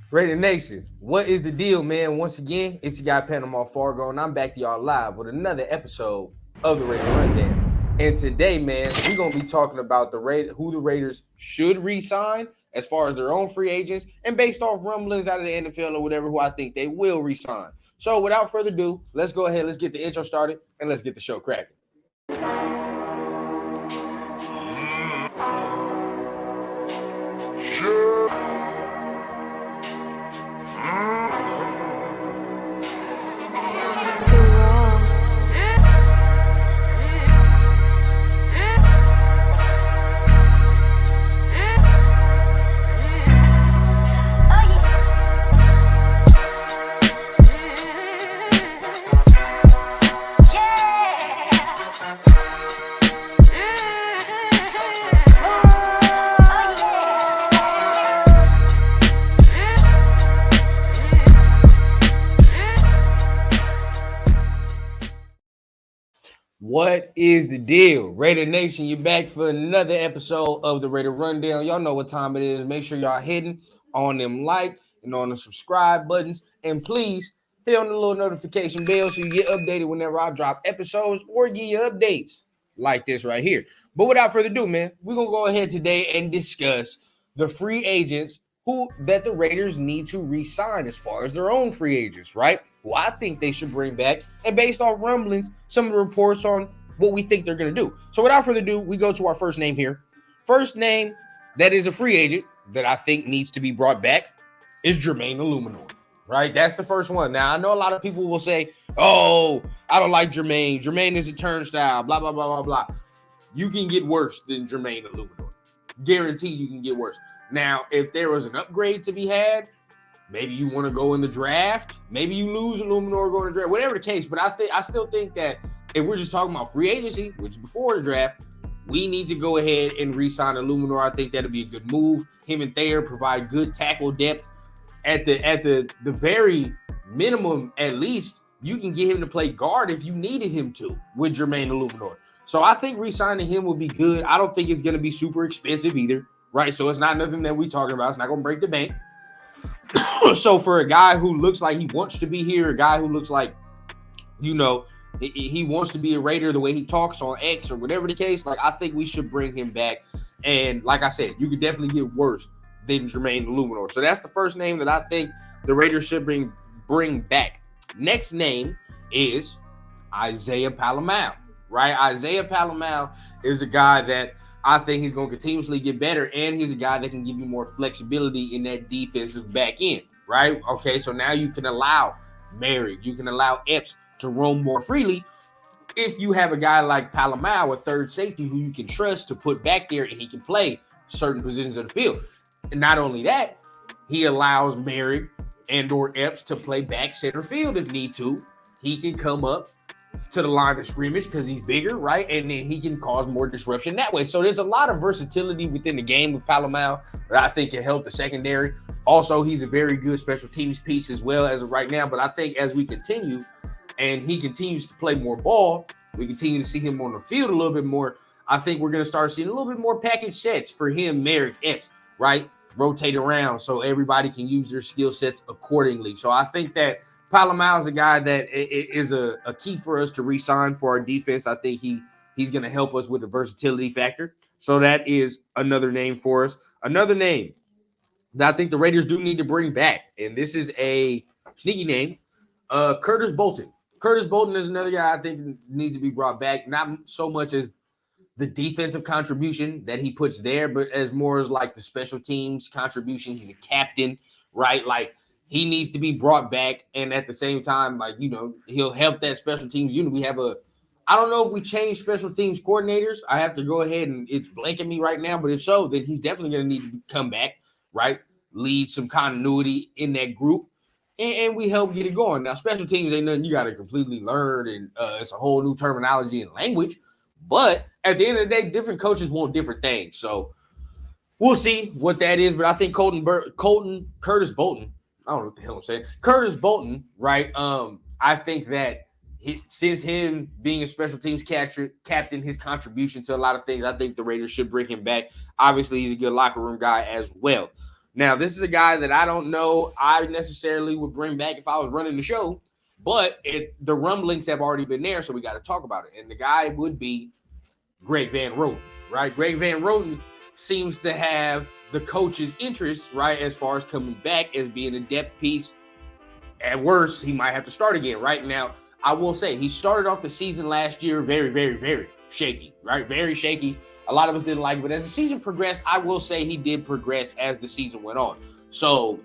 Raider Nation, what is the deal, man? Once again, it's your guy Panama Fargo, and I'm back to y'all live with another episode of the Raider Rundown. And today, man, we're gonna be talking about who the Raiders should re-sign as far as their own free agents, and based off rumblings out of the NFL or whatever, who I think they will re-sign. So, without further ado, let's go ahead, let's get the intro started, and let's get the show cracking. What is the deal? Raider Nation, you're back for another episode of the Raider Rundown. Y'all know what time it is. Make sure y'all hitting on them like and on the subscribe buttons. And please hit on the little notification bell so you get updated whenever I drop episodes or give you updates like this right here. But without further ado, man, we're going to go ahead today and discuss the free agents that the Raiders need to re-sign as far as their own free agents, right? Who I think they should bring back, and based off rumblings, some of the reports on what we think they're going to do. So without further ado, we go to our first name here. First name that is a free agent that I think needs to be brought back is Jermaine Illuminor, right? That's the first one. Now, I know a lot of people will say, oh, I don't like Jermaine. Jermaine is a turnstile, blah, blah, blah, blah, blah. You can get worse than Jermaine Illuminor. Guaranteed you can get worse. Now, if there was an upgrade to be had, maybe you want to go in the draft. Maybe you lose Illuminor, go in the draft. Whatever the case, but I still think that if we're just talking about free agency, which is before the draft, we need to go ahead and re-sign Illuminor. I think that'll be a good move. Him and Thayer provide good tackle depth. At the very minimum, at least, you can get him to play guard if you needed him to with Jermaine Illuminor. So I think re-signing him would be good. I don't think it's going to be super expensive either. Right, so it's not nothing that we're talking about. It's not going to break the bank. So for a guy who looks like he wants to be here, a guy who looks like, you know, he wants to be a Raider the way he talks on X or whatever the case, like I think we should bring him back. And like I said, you could definitely get worse than Jermaine Illuminor. So that's the first name that I think the Raiders should bring back. Next name is Isaiah Palomar, right? Isaiah Palomar is a guy that I think he's going to continuously get better, and he's a guy that can give you more flexibility in that defensive back end, right? Okay, so now you can allow Merrick, you can allow Epps to roam more freely if you have a guy like Palomar, a third safety who you can trust to put back there and he can play certain positions of the field. And not only that, he allows Merrick and or Epps to play back center field if need to. He can come up to the line of scrimmage because he's bigger, right? And then he can cause more disruption that way. So there's a lot of versatility within the game with Palomar that I think can help the secondary. Also, he's a very good special teams piece as well as of right now. But I think as we continue and he continues to play more ball, we continue to see him on the field a little bit more. I think we're going to start seeing a little bit more package sets for him, Merrick, Epps, right? Rotate around so everybody can use their skill sets accordingly. So I think that Palomar is a guy that is a key for us to re-sign for our defense. I think he's going to help us with the versatility factor. So that is another name for us. Another name that I think the Raiders do need to bring back, and this is a sneaky name, Curtis Bolton. Curtis Bolton is another guy I think needs to be brought back, not so much as the defensive contribution that he puts there, but as more as like the special teams contribution. He's a captain, right? Like, he needs to be brought back, and at the same time, like, you know, he'll help that special teams unit. We have I don't know if we change special teams coordinators. I have to go ahead and it's blanking me right now, but if so, then he's definitely going to need to come back, right? Lead some continuity in that group, and we help get it going. Now, special teams ain't nothing you got to completely learn, and it's a whole new terminology and language, but at the end of the day, different coaches want different things. So we'll see what that is, but I think Curtis Bolton, I don't know what the hell I'm saying. Curtis Bolton, right? I think that since him being a special teams captain, his contribution to a lot of things, I think the Raiders should bring him back. Obviously, he's a good locker room guy as well. Now, this is a guy that I don't know I necessarily would bring back if I was running the show, but the rumblings have already been there, so we got to talk about it. And the guy would be Greg Van Roten, right? Greg Van Roten seems to have the coach's interest, right, as far as coming back as being a depth piece. At worst, he might have to start again. Right now, I will say he started off the season last year very, very, very shaky, right? Very shaky. A lot of us didn't like it, but as the season progressed, I will say he did progress as the season went on. So,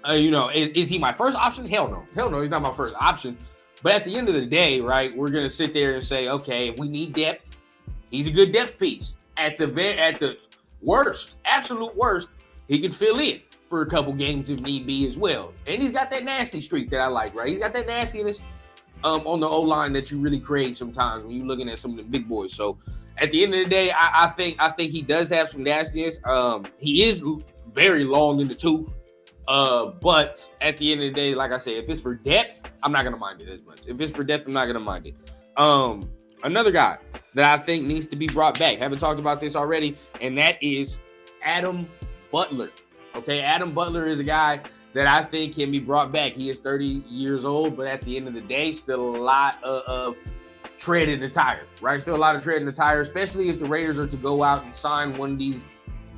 is he my first option? Hell no. Hell no, he's not my first option. But at the end of the day, right, we're going to sit there and say, okay, if we need depth, he's a good depth piece. At the worst, absolute worst, he can fill in for a couple games if need be as well. And he's got that nasty streak that I like, right? He's got that nastiness on the O-line that you really crave sometimes when you're looking at some of the big boys. So at the end of the day, I think he does have some nastiness. He is very long in the tooth. But at the end of the day, like I said, if it's for depth, I'm not going to mind it as much. If it's for depth, I'm not going to mind it. Another guy that I think needs to be brought back, haven't talked about this already, and that is Adam Butler. Okay, Adam Butler is a guy that I think can be brought back. He is 30 years old, but at the end of the day, still a lot of tread in the tire, right? Still a lot of tread in the tire, especially if the Raiders are to go out and sign one of these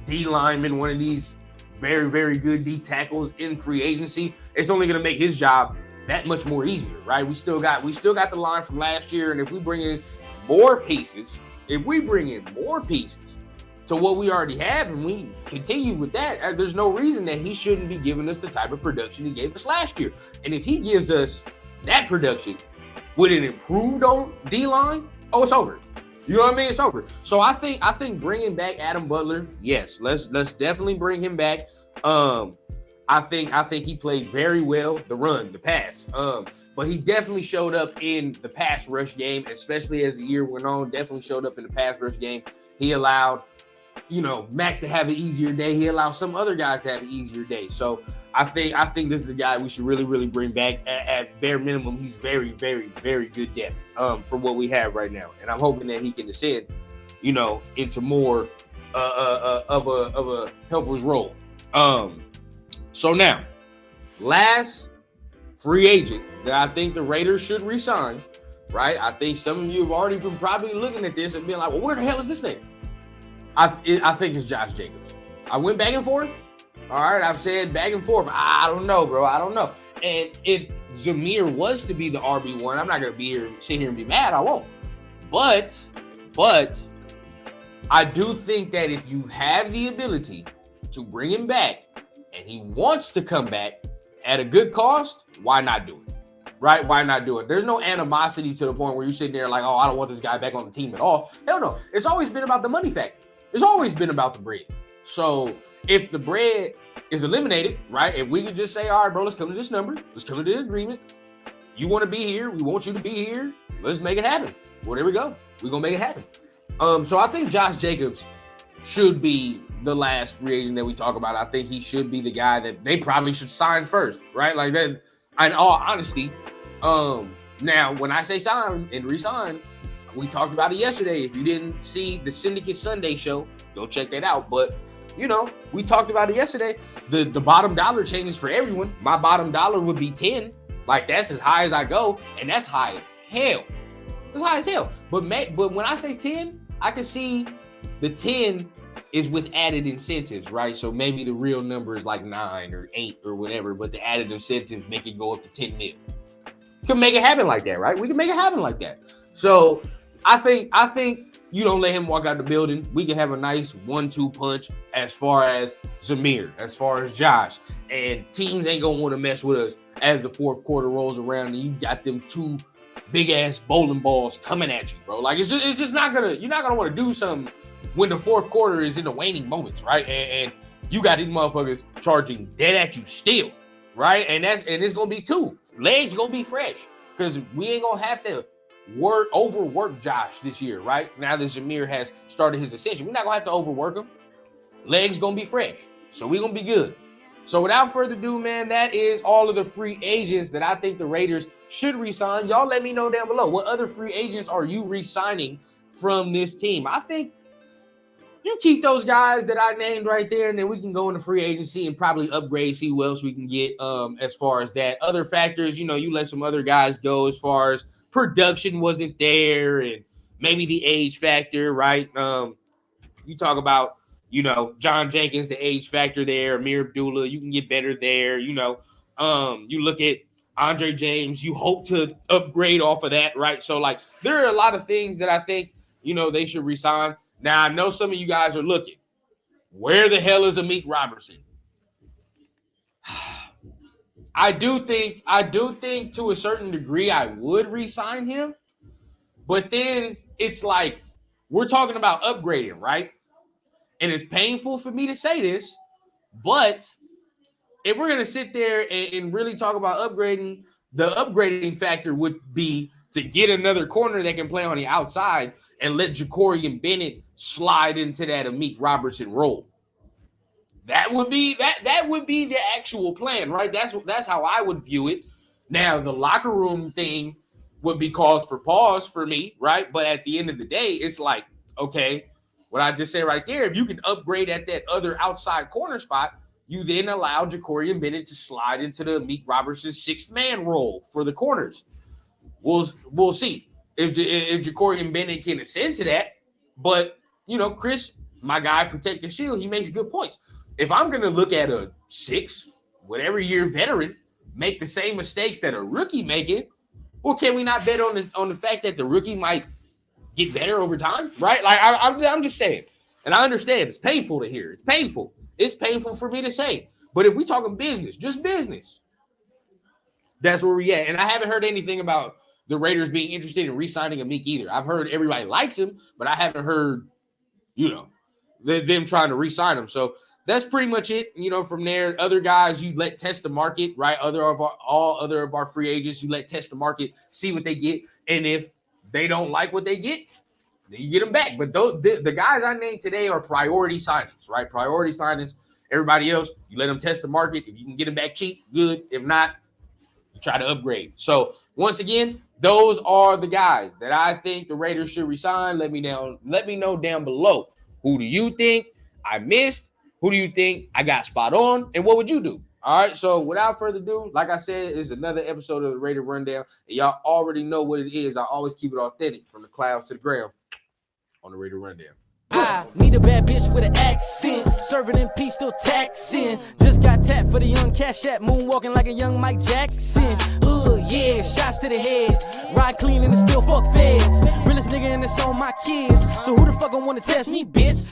D linemen, one of these very, very good D tackles in free agency. It's only going to make his job that much more easier, right? We still got the line from last year, and if we bring in more pieces to what we already have, and we continue with that, there's no reason that he shouldn't be giving us the type of production he gave us last year. And if he gives us that production with an improved on D-line, it's over. You know what I mean? It's over. So I think bringing back Adam Butler, yes, let's definitely bring him back. I think he played very well the pass. But he definitely showed up in the pass rush game, especially as the year went on. Definitely showed up in the pass rush game. He allowed Max to have an easier day. He allowed some other guys to have an easier day. So I think this is a guy we should really, really bring back. At bare minimum, he's very, very, very good depth for what we have right now. And I'm hoping that he can ascend, into more of a helper's role. So now, last free agent that I think the Raiders should re-sign, right? I think some of you have already been probably looking at this and being like, well, where the hell is this name? I think it's Josh Jacobs. I went back and forth. All right, I've said back and forth. I don't know, bro. I don't know. And if Zamir was to be the RB1, I'm not going to sit here and be mad. I won't. But I do think that if you have the ability to bring him back and he wants to come back at a good cost, why not do it? Right? Why not do it? There's no animosity to the point where you're sitting there like, I don't want this guy back on the team at all. Hell no. It's always been about the money factor. It's always been about the bread. So if the bread is eliminated, right, if we could just say, all right, bro, let's come to this number. Let's come to the agreement. You want to be here. We want you to be here. Let's make it happen. Well, there we go. We're going to make it happen. So I think Josh Jacobs should be the last free agent that we talk about. I think he should be the guy that they probably should sign first, right? Like that. In all honesty, now when I say sign and re-sign, we talked about it yesterday. If you didn't see the Syndicate Sunday show, go check that out. But, we talked about it yesterday. The bottom dollar changes for everyone. My bottom dollar would be 10. Like, that's as high as I go. And that's high as hell. That's high as hell. But when I say 10, I can see the 10 is with added incentives, right? So maybe the real number is like 9 or 8 or whatever, but the added incentives make it go up to 10 mil. You can make it happen like that, right? We can make it happen like that. So I think you don't let him walk out the building. We can have a nice 1-2 punch as far as Zamir, as far as Josh. And teams ain't going to want to mess with us as the fourth quarter rolls around and you got them two big-ass bowling balls coming at you, bro. Like, it's just not going to – you're not going to want to do something when the fourth quarter is in the waning moments, right? And you got these motherfuckers charging dead at you still, right? And it's going to be two. Legs going to be fresh because we ain't going to have to overwork Josh this year, right? Now that Zamir has started his ascension, we're not gonna have to overwork him. Legs gonna be fresh, so we're gonna be good. So without further ado, man, that is all of the free agents that I think the Raiders should re-sign. Y'all let me know down below, what other free agents are you re-signing from this team? I think you keep those guys that I named right there, and then we can go into free agency and probably upgrade, see what else we can get as far as that. Other factors, you let some other guys go as far as production wasn't there and maybe the age factor, right? You talk about, John Jenkins, the age factor there, Amir Abdullah, you can get better there, you look at Andre James, you hope to upgrade off of that, right? So, like, there are a lot of things that I think, they should resign. Now, I know some of you guys are looking, where the hell is Amik Robertson? I do think to a certain degree I would resign him, but then it's like, we're talking about upgrading, right? And it's painful for me to say this, but if we're going to sit there and really talk about upgrading, the upgrading factor would be to get another corner that can play on the outside and let Jacorian Bennett slide into that Amik Robertson role. That would be the actual plan, right? That's how I would view it. Now, the locker room thing would be cause for pause for me, right? But at the end of the day, it's like, okay, what I just said right there, if you can upgrade at that other outside corner spot, you then allow Jacorian Bennett to slide into the Amik Robertson sixth man role for the corners. We'll see if Jacorian Bennett can ascend to that. But, Chris, my guy, Protect the Shield, he makes good points. If I'm going to look at a whatever year veteran make the same mistakes that a rookie making, well, can we not bet on the fact that the rookie might get better over time, right? Like, I'm just saying. And I understand it's painful to hear. It's painful. It's painful for me to say. But if we talking business, just business, that's where we at. And I haven't heard anything about the Raiders being interested in re-signing Amik either. I've heard everybody likes him, but I haven't heard, them trying to re-sign him. So that's pretty much it. From there, other guys you let test the market, right? All other of our free agents, you let test the market, see what they get. And if they don't like what they get, then you get them back. But the guys I named today are priority signings, right? Priority signings. Everybody else, you let them test the market. If you can get them back cheap, good. If not, you try to upgrade. So once again, those are the guys that I think the Raiders should resign. Let me know down below. Who do you think I missed? Who do you think I got spot on? And what would you do? All right. So without further ado, like I said, it's another episode of the Raider Rundown. And y'all already know what it is. I always keep it authentic from the clouds to the ground on the Raider Rundown. I need a bad bitch with an accent, serving in peace, still taxing. Just got tapped for the young Cash App, moonwalking like a young Mike Jackson. Yeah, shots to the head, ride clean and it's still fuck feds. Realest nigga and it's on my kids, so who the fuck gon' wanna test me, bitch?